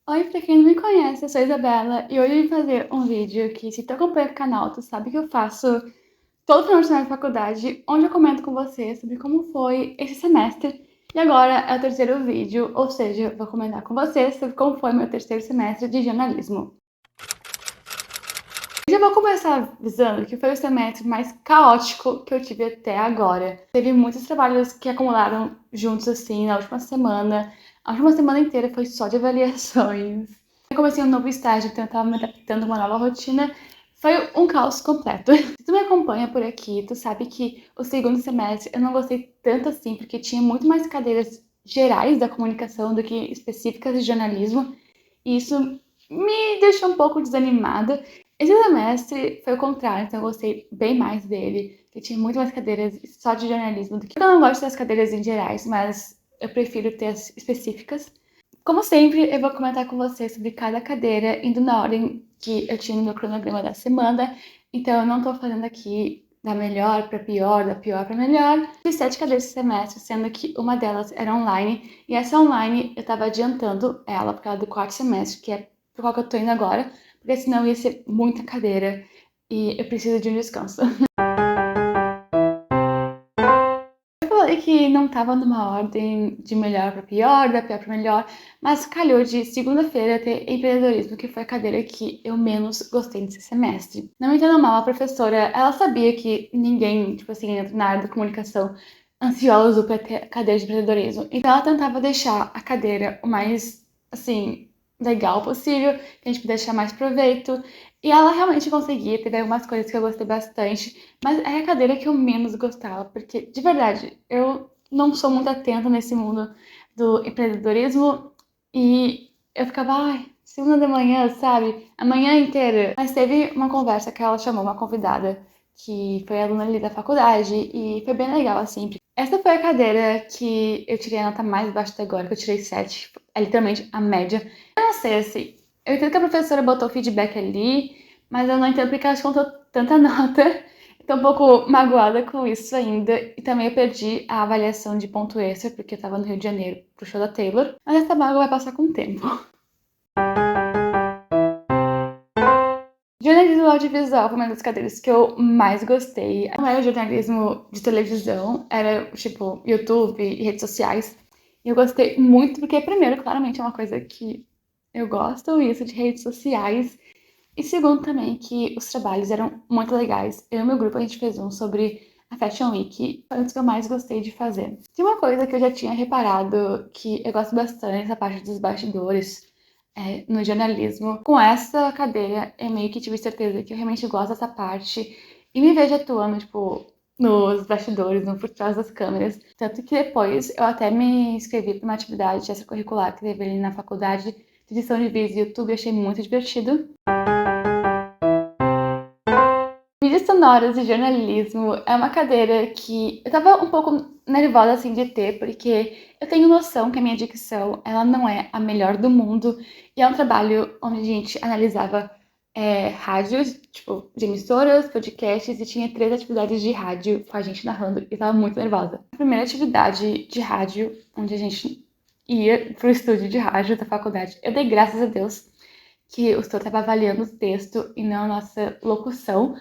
Oi, pra quem não me conhece, eu sou a Isabela e hoje eu vim fazer um vídeo que, se tu acompanha o canal, tu sabe que eu faço todo final de semana de faculdade, onde eu comento com você sobre como foi esse semestre. E agora é o terceiro vídeo, ou seja, eu vou comentar com você sobre como foi meu terceiro semestre de jornalismo. Eu já vou começar avisando que foi o semestre mais caótico que eu tive até agora. Teve muitos trabalhos que acumularam juntos assim na última semana. A última semana inteira foi só de avaliações. Eu comecei um novo estágio, então eu tava me adaptando a uma nova rotina. Foi um caos completo. Se tu me acompanha por aqui, tu sabe que o segundo semestre eu não gostei tanto assim, porque tinha muito mais cadeiras gerais da comunicação do que específicas de jornalismo. E isso me deixou um pouco desanimada. Esse semestre foi o contrário, então eu gostei bem mais dele, que tinha muito mais cadeiras só de jornalismo do que... Eu não gosto das cadeiras em gerais, mas eu prefiro ter as específicas. Como sempre, eu vou comentar com você sobre cada cadeira, indo na ordem que eu tinha no meu cronograma da semana. Então eu não tô fazendo aqui da melhor para pior, da pior para melhor. Fiz 7 cadeiras esse semestre, sendo que uma delas era online, e essa online eu tava adiantando ela por causa do quarto semestre, que é pro qual que eu tô indo agora, porque senão ia ser muita cadeira e eu preciso de um descanso. Eu falei que não tava numa ordem de melhor para pior, da pior para melhor, mas calhou de segunda-feira ter empreendedorismo, que foi a cadeira que eu menos gostei desse semestre. Não me entendo mal, a professora, ela sabia que ninguém, tipo assim, entra na área da comunicação ansioso para ter cadeira de empreendedorismo. Então ela tentava deixar a cadeira o mais, assim, legal possível, que a gente pudesse tirar mais proveito. E ela realmente conseguia, teve algumas coisas que eu gostei bastante, mas é a cadeira que eu menos gostava, porque, de verdade, eu não sou muito atenta nesse mundo do empreendedorismo e eu ficava, ai, segunda de manhã, sabe? A manhã inteira. Mas teve uma conversa que ela chamou uma convidada, que foi aluna ali da faculdade, e foi bem legal, assim. Essa foi a cadeira que eu tirei a nota mais baixa até agora, que eu tirei 7, é literalmente a média. Eu não sei, assim, eu entendo que a professora botou feedback ali, mas eu não entendo porque ela descontou tanta nota. Tô um pouco magoada com isso ainda. E também eu perdi a avaliação de ponto extra, porque eu tava no Rio de Janeiro pro show da Taylor. Mas essa mágoa vai passar com o tempo. Jornalismo audiovisual foi uma das cadeiras que eu mais gostei. Não era jornalismo de televisão, era tipo YouTube e redes sociais. E eu gostei muito, porque primeiro, claramente, é uma coisa que eu gosto, isso de redes sociais. E segundo também que os trabalhos eram muito legais. Eu e meu grupo a gente fez um sobre a Fashion Week, foi um dos que eu mais gostei de fazer. Tem uma coisa que eu já tinha reparado que eu gosto bastante essa parte dos bastidores no jornalismo. Com essa cadeira, eu meio que tive certeza que eu realmente gosto dessa parte e me vejo atuando, tipo, nos bastidores, no por trás das câmeras. Tanto que depois eu até me inscrevi para uma atividade extracurricular que teve ali na faculdade de edição de vídeos e YouTube, eu achei muito divertido. Mídias sonoras e jornalismo é uma cadeira que eu tava um pouco nervosa assim de ter, porque eu tenho noção que a minha dicção ela não é a melhor do mundo e é um trabalho onde a gente analisava rádios, tipo, de emissoras, podcasts e tinha 3 atividades de rádio com a gente narrando e eu tava muito nervosa. A primeira atividade de rádio, onde a gente ia pro estúdio de rádio da faculdade, eu dei graças a Deus que o senhor estava avaliando o texto e não a nossa locução,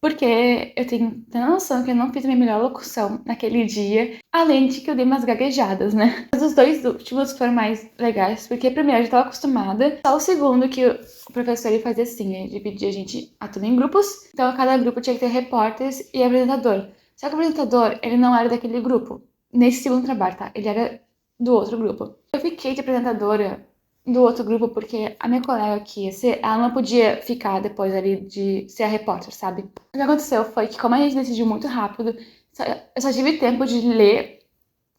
porque eu tenho plena noção que eu não fiz a minha melhor locução naquele dia, além de que eu dei umas gaguejadas, né? Mas os 2 últimos foram mais legais, porque primeiro eu já tava acostumada, só o segundo que o professor ia fazer assim, ele dividia a gente a turma em grupos, então cada grupo tinha que ter repórteres e apresentador. Só que o apresentador, ele não era daquele grupo, nesse segundo trabalho, tá? Ele era do outro grupo. Eu fiquei de apresentadora do outro grupo porque a minha colega que ia ser, ela não podia ficar depois ali de ser a repórter, sabe? O que aconteceu foi que, como a gente decidiu muito rápido, eu só tive tempo de ler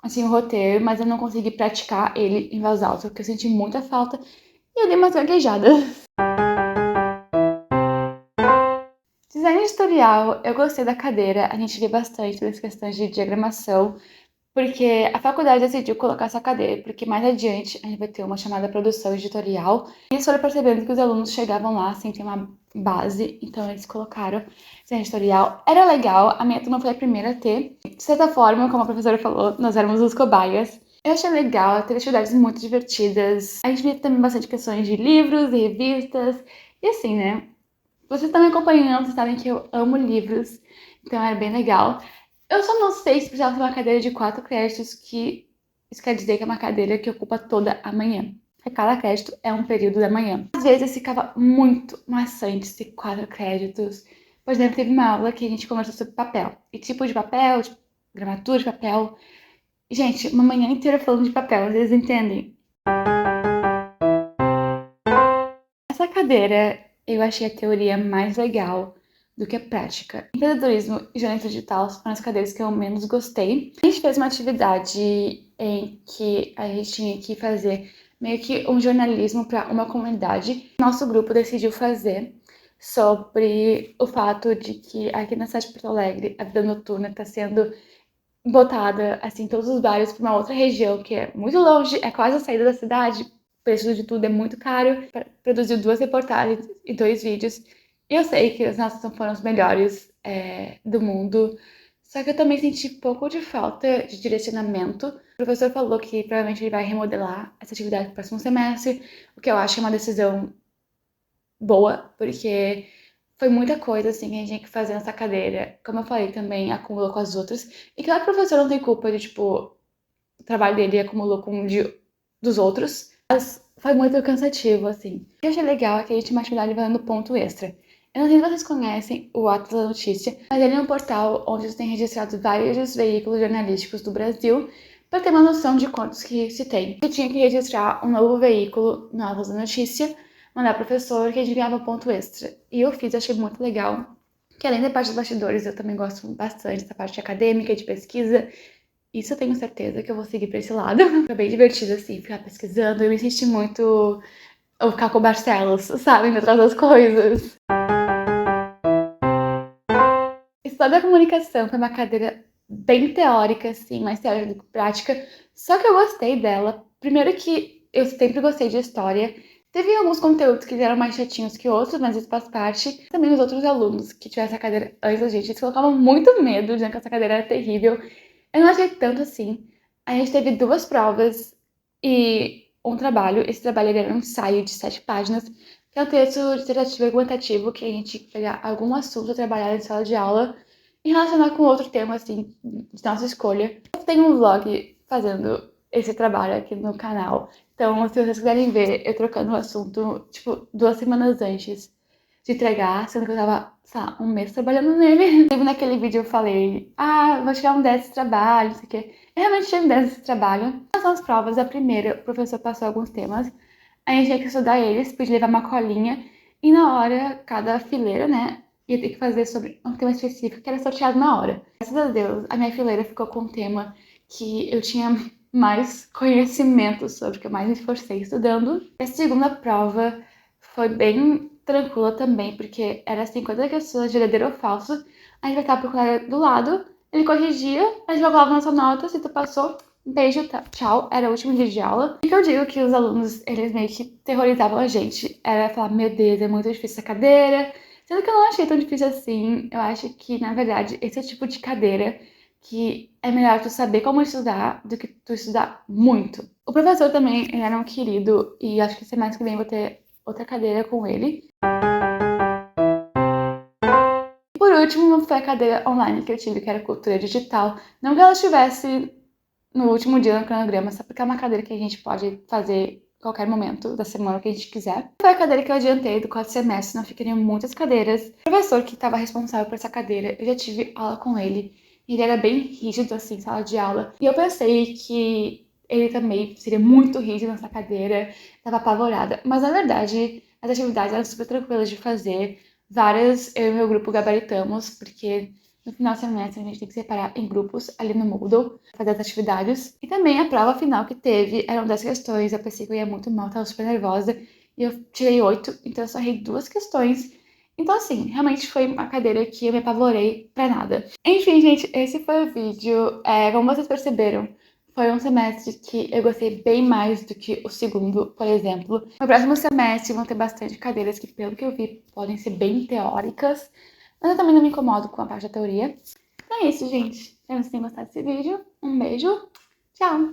assim, o roteiro, mas eu não consegui praticar ele em voz alta, porque eu senti muita falta e eu dei uma gaguejada. Design editorial, eu gostei da cadeira, a gente vê bastante das questões de diagramação, porque a faculdade decidiu colocar essa cadeira, porque mais adiante a gente vai ter uma chamada produção editorial. E eles foram percebendo que os alunos chegavam lá sem ter uma base, então eles colocaram design editorial. Era legal, a minha turma foi a primeira a ter. De certa forma, como a professora falou, nós éramos os cobaias. Eu achei legal, teve atividades muito divertidas. A gente viu também bastante questões de livros e revistas. E assim, né? Vocês estão me acompanhando, vocês sabem que eu amo livros, então era bem legal. Eu só não sei se precisava ter uma cadeira de 4 créditos, que isso quer dizer que é uma cadeira que ocupa toda a manhã. Porque cada crédito é um período da manhã. Às vezes ficava muito maçante esses 4 créditos. Por exemplo, teve uma aula que a gente conversou sobre papel. E tipo de papel, tipo, gramatura de papel. Gente, uma manhã inteira falando de papel, vocês entendem? Essa cadeira eu achei a teoria mais legal do que a prática. Empreendedorismo e jornalismo digital foram as cadeiras que eu menos gostei. A gente fez uma atividade em que a gente tinha que fazer meio que um jornalismo para uma comunidade. Nosso grupo decidiu fazer sobre o fato de que aqui na cidade de Porto Alegre a vida noturna está sendo botada, assim, todos os bairros para uma outra região que é muito longe, é quase a saída da cidade, o preço de tudo é muito caro. Produziu 2 reportagens e 2 vídeos. E eu sei que as nossas não foram os melhores do mundo, só que eu também senti um pouco de falta de direcionamento. O professor falou que provavelmente ele vai remodelar essa atividade para o próximo semestre, o que eu acho uma decisão boa, porque foi muita coisa, assim, que a gente tinha que fazer nessa cadeira. Como eu falei, também acumulou com as outras. E cada professor não tem culpa de, tipo, o trabalho dele acumulou com o dos outros. Mas foi muito cansativo, assim. O que eu achei legal é que a gente tinha uma atividade valendo ponto extra. Eu não sei se vocês conhecem o Atlas da Notícia, mas ele é um portal onde você tem registrado vários veículos jornalísticos do Brasil para ter uma noção de quantos que se tem. Eu tinha que registrar um novo veículo no Atlas da Notícia, mandar pro professor que a gente ganhava ponto extra. E eu fiz, achei muito legal. Que além da parte dos bastidores, eu também gosto bastante dessa parte acadêmica, de pesquisa. Isso eu tenho certeza que eu vou seguir pra esse lado. Foi bem divertido, assim, ficar pesquisando. Eu me senti muito o Caco Barcelos, sabe? Indo atrás das coisas. História da comunicação foi uma cadeira bem teórica, assim, mais teórica do que prática. Só que eu gostei dela. Primeiro que eu sempre gostei de história. Teve alguns conteúdos que eram mais chatinhos que outros, mas isso faz parte. Também os outros alunos que tiveram essa cadeira antes da gente, eles colocavam muito medo, dizendo que essa cadeira era terrível. Eu não achei tanto assim. A gente teve 2 provas e um trabalho. Esse trabalho ele era um ensaio de 7 páginas, que é um texto dissertativo argumentativo que a gente tinha que pegar algum assunto a trabalhar em sala de aula e relacionar com outro tema, assim, de nossa escolha. Eu tenho um vlog fazendo esse trabalho aqui no canal. Então, se vocês quiserem ver eu trocando o assunto, tipo, 2 semanas antes de entregar, sendo que eu tava, sei lá, um mês trabalhando nele. Naquele vídeo eu falei, vou tirar um 10 desse trabalho, não sei o quê. Eu realmente tirei um 10 desse trabalho. Nas as provas, a primeira, o professor passou alguns temas, a gente tinha que estudar eles, podia levar uma colinha, e na hora, cada fileira, né, ia ter que fazer sobre um tema específico que era sorteado na hora. Graças a Deus, a minha fileira ficou com um tema que eu tinha mais conhecimento sobre, que eu mais me esforcei estudando. A segunda prova foi bem tranquila também, porque era 50 questões de verdadeiro ou falso. A gente vai estar pro colega do lado, ele corrigia, a gente colocava nossa nota, se tu passou, beijo, tá, tchau, era o último dia de aula. E que eu digo que os alunos, eles meio que terrorizavam a gente. Era falar, meu Deus, é muito difícil essa cadeira. Sendo que eu não achei tão difícil assim. Eu acho que, na verdade, esse é o tipo de cadeira que é melhor tu saber como estudar do que tu estudar muito. O professor também, ele era um querido, e acho que semestre que vem eu vou ter outra cadeira com ele. Por último, foi a cadeira online que eu tive, que era cultura digital. Não que ela estivesse no último dia no cronograma, só porque é uma cadeira que a gente pode fazer em qualquer momento da semana que a gente quiser. Foi a cadeira que eu adiantei do 4 semestres, não ficariam muitas cadeiras. O professor que estava responsável por essa cadeira, eu já tive aula com ele. Ele era bem rígido, assim, em sala de aula. E eu pensei que ele também seria muito rígido nessa cadeira, estava apavorada. Mas, na verdade, as atividades eram super tranquilas de fazer. Várias eu e meu grupo gabaritamos, porque no final do semestre a gente tem que separar em grupos ali no Moodle, fazer as atividades. E também a prova final que teve eram 10 questões. Eu pensei que eu ia muito mal, tava super nervosa. E eu tirei 8, então eu só errei 2 questões. Então, assim, realmente foi uma cadeira que eu me apavorei pra nada. Enfim, gente, esse foi o vídeo. Como vocês perceberam, foi um semestre que eu gostei bem mais do que o segundo, por exemplo. No próximo semestre vão ter bastante cadeiras que, pelo que eu vi, podem ser bem teóricas. Mas eu também não me incomodo com a parte da teoria. Então é isso, gente. Espero que vocês tenham gostado desse vídeo. Um beijo. Tchau!